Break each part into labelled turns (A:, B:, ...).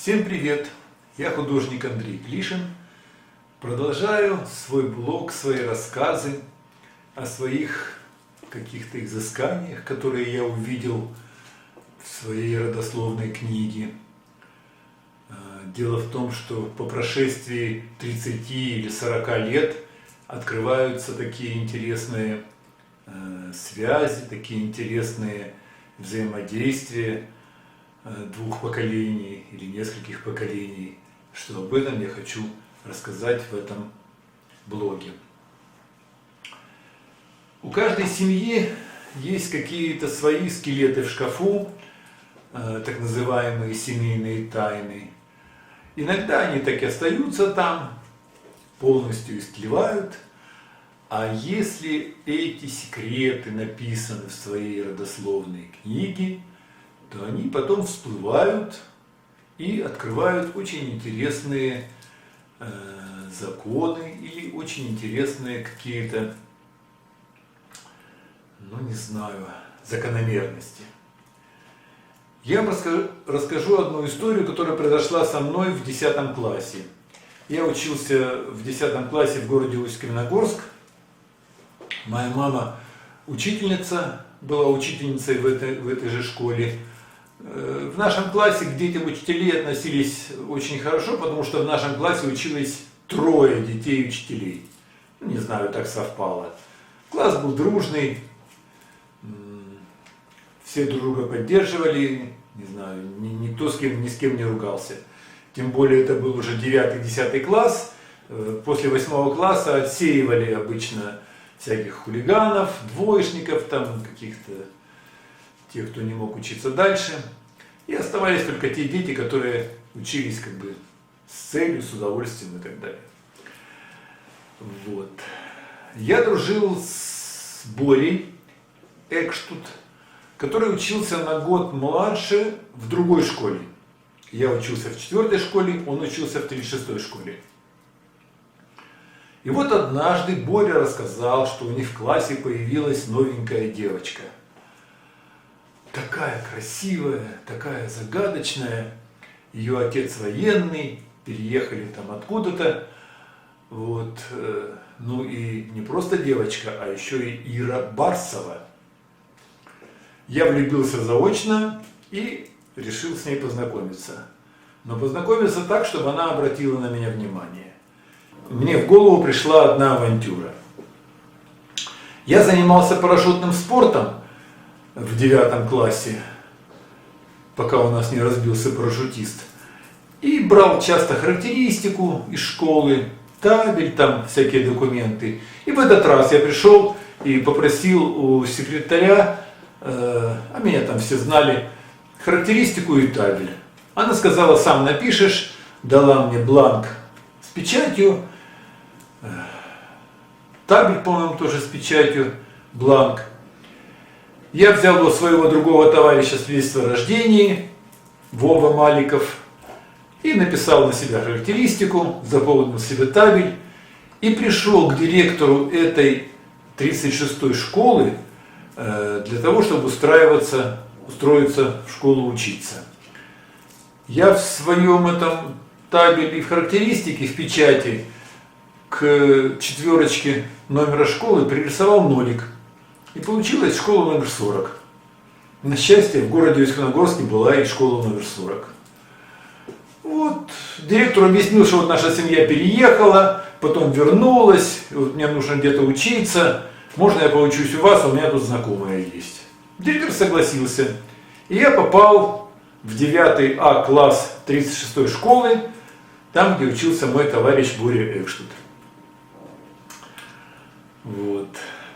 A: Всем привет! Я художник Андрей Клишин. Продолжаю свой блог, свои рассказы о своих каких-то изысканиях, которые я увидел в своей родословной книге. Дело в том, что по прошествии 30 или 40 лет открываются такие интересные связи, такие интересные взаимодействия двух поколений или нескольких поколений, что об этом я хочу рассказать в этом блоге. У каждой семьи есть какие-то свои скелеты в шкафу, так называемые семейные тайны. Иногда они так и остаются там, полностью истлевают. А если эти секреты написаны в своей родословной книге, то они потом всплывают и открывают очень интересные законы или очень интересные какие-то, закономерности. Я вам расскажу одну историю, которая произошла со мной в 10 классе. Я учился в 10 классе в городе Усть-Каменогорск. Моя мама учительница, была учительницей в этой же школе. В нашем классе к детям учителей относились очень хорошо, потому что в нашем классе училось 3 детей учителей. Не знаю, так совпало. Класс был дружный, все друг друга поддерживали, не знаю, никто ни с кем не ругался. Тем более это был уже 9-10 класс. После 8 класса отсеивали обычно всяких хулиганов, двоечников, там каких-то тех, кто не мог учиться дальше. И оставались только те дети, которые учились с целью, с удовольствием и так далее. Вот. Я дружил с Борей Экштут, который учился на год младше в другой школе. Я учился в 4 школе, он учился в 36 школе. И вот однажды Боря рассказал, что у них в классе появилась новенькая девочка. Такая красивая, такая загадочная. Ее отец военный, переехали там откуда-то. Вот. Ну и не просто девочка, а еще и Ира Барсова. Я влюбился заочно и решил с ней познакомиться. Но познакомиться так, чтобы она обратила на меня внимание. Мне в голову пришла одна авантюра. Я занимался парашютным спортом в 9 классе, пока у нас не разбился парашютист. И брал часто характеристику из школы, табель, там всякие документы. И в этот раз я пришел и попросил у секретаря, а меня там все знали, характеристику и табель. Она сказала: сам напишешь, дала мне бланк с печатью, табель, по-моему, тоже с печатью, бланк. Я взял у своего другого товарища свидетельство о рождении, Вова Маликов, и написал на себя характеристику, заполнил себе табель и пришел к директору этой 36-й школы для того, чтобы устроиться в школу учиться. Я в своем этом табеле и в характеристике, в печати к 4 номера школы пририсовал нолик. И получилась школа номер 40. На счастье, в городе Усть-Каменогорске была и школа номер 40. Вот, директор объяснил, что вот наша семья переехала, потом вернулась, вот мне нужно где-то учиться, можно я поучусь у вас, у меня тут знакомая есть. Директор согласился, и я попал в 9 А класс 36-й школы, там, где учился мой товарищ Боря Экштут. Вот.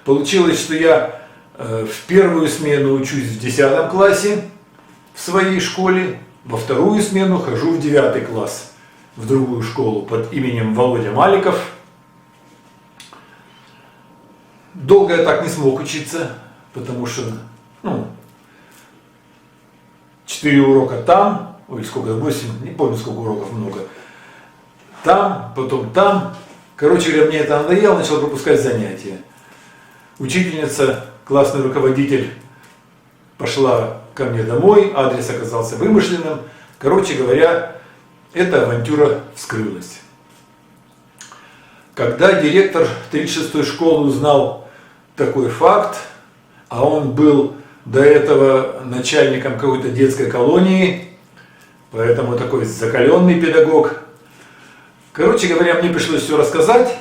A: Получилось, что я в первую смену учусь в 10 классе в своей школе, во вторую смену хожу в 9 класс в другую школу под именем Володя Маликов. Долго я так не смог учиться, потому что 4 урока там, ой, сколько, 8, не помню, сколько уроков много, там, потом там. Короче говоря, мне это надоело, начал пропускать занятия. Учительница, классный руководитель пошла ко мне домой, адрес оказался вымышленным. Короче говоря, эта авантюра вскрылась. Когда директор 36-й школы узнал такой факт, а он был до этого начальником какой-то детской колонии, поэтому такой закаленный педагог. Короче говоря, мне пришлось все рассказать.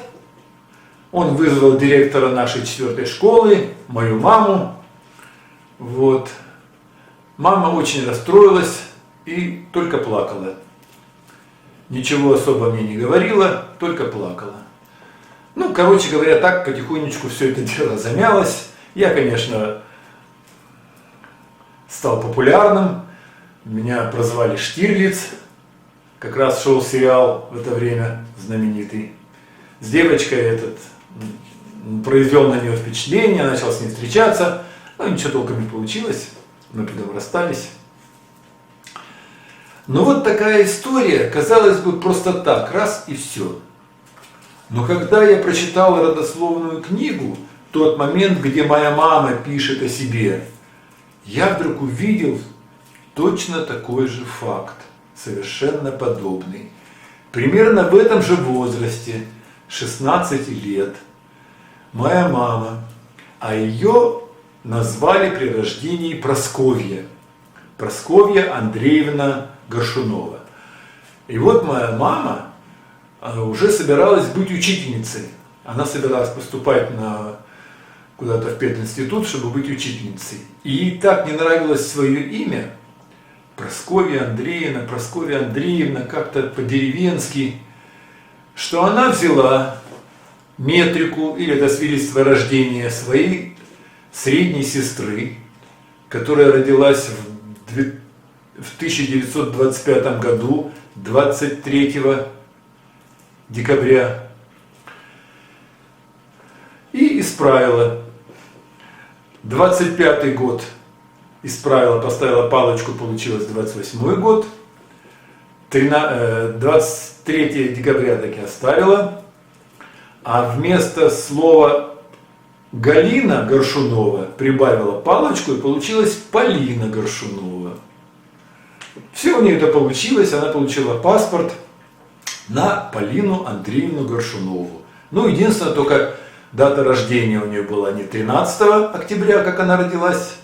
A: Он вызвал директора нашей 4-й школы, мою маму. Вот. Мама очень расстроилась и только плакала. Ничего особо мне не говорила, только плакала. Ну, короче говоря, так потихонечку все это дело замялось. Я, конечно, стал популярным. Меня прозвали Штирлиц. Как раз шел сериал в это время знаменитый. С девочкой этот произвел на нее впечатление, начал с ней встречаться. Но ничего толком не получилось. Мы потом расстались. Но вот такая история, казалось бы, просто так, раз и все. Но когда я прочитал родословную книгу, тот момент, где моя мама пишет о себе, я вдруг увидел точно такой же факт, совершенно подобный. Примерно в этом же возрасте, 16 лет, моя мама, а ее назвали при рождении Прасковья. Прасковья Андреевна Горшунова. И вот моя мама уже собиралась быть учительницей. Она собиралась поступать куда-то в пединститут, чтобы быть учительницей. И ей так не нравилось свое имя, Прасковья Андреевна, как-то по-деревенски, что она взяла метрику или это свидетельство рождения своей средней сестры, которая родилась в 1925 году, 23 декабря, и исправила. 25 год исправила, поставила палочку, получилось 28 год. 23 декабря таки оставила. А вместо слова Галина Горшунова прибавила палочку и получилось Полина Горшунова. Все у нее это получилось, она получила паспорт на Полину Андреевну Горшунову. Ну, единственное, только дата рождения у нее была не 13 октября, как она родилась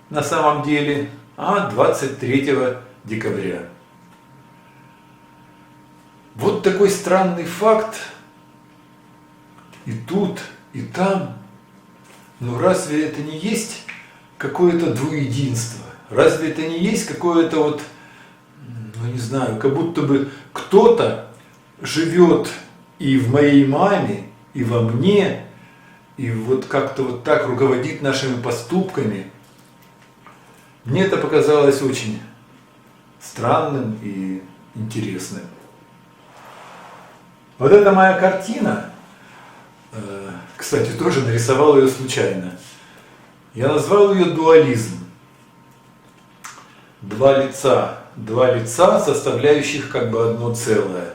A: на самом деле, а 23 декабря. Вот такой странный факт. И тут, и там. Но разве это не есть какое-то двуединство? Разве это не есть какое-то вот, ну не знаю, как будто бы кто-то живет и в моей маме, и во мне, и вот как-то вот так руководит нашими поступками. Мне это показалось очень странным и интересным. Вот эта моя картина, кстати, тоже нарисовал ее случайно. Я назвал ее «Дуализм». Два лица, составляющих как бы одно целое.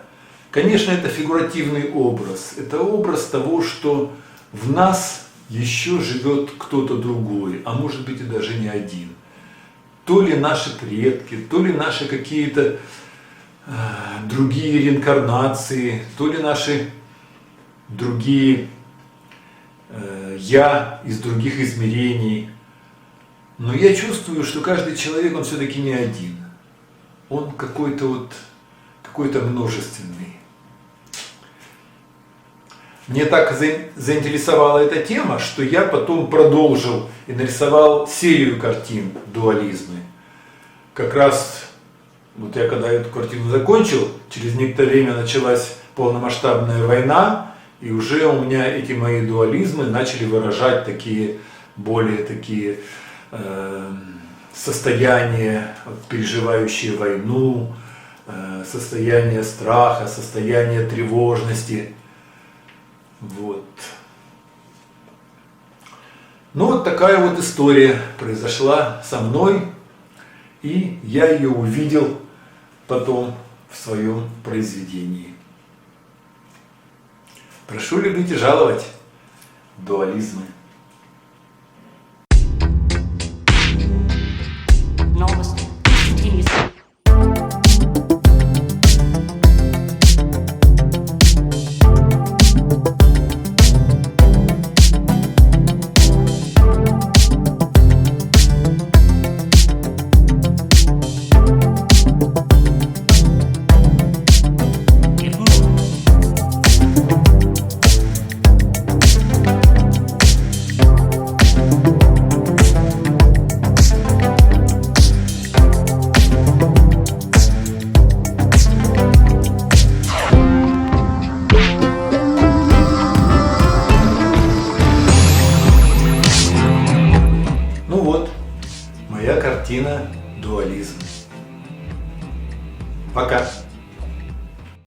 A: Конечно, это фигуративный образ. Это образ того, что в нас еще живет кто-то другой, а может быть и даже не один. То ли наши предки, то ли наши какие-то другие реинкарнации, то ли наши другие я из других измерений. Но я чувствую, что каждый человек, он все-таки не один. Он какой-то множественный. Мне так заинтересовала эта тема, что я потом продолжил и нарисовал серию картин дуализма. Как раз, вот я когда эту картину закончил, через некоторое время началась полномасштабная война, и уже у меня эти мои дуализмы начали выражать более такие состояния, переживающие войну, состояние страха, состояние тревожности. Вот. Ну вот такая вот история произошла со мной, и я ее увидел потом в своем произведении. Прошу любить и жаловать. Дуализмы. картина «Дуализм». Пока.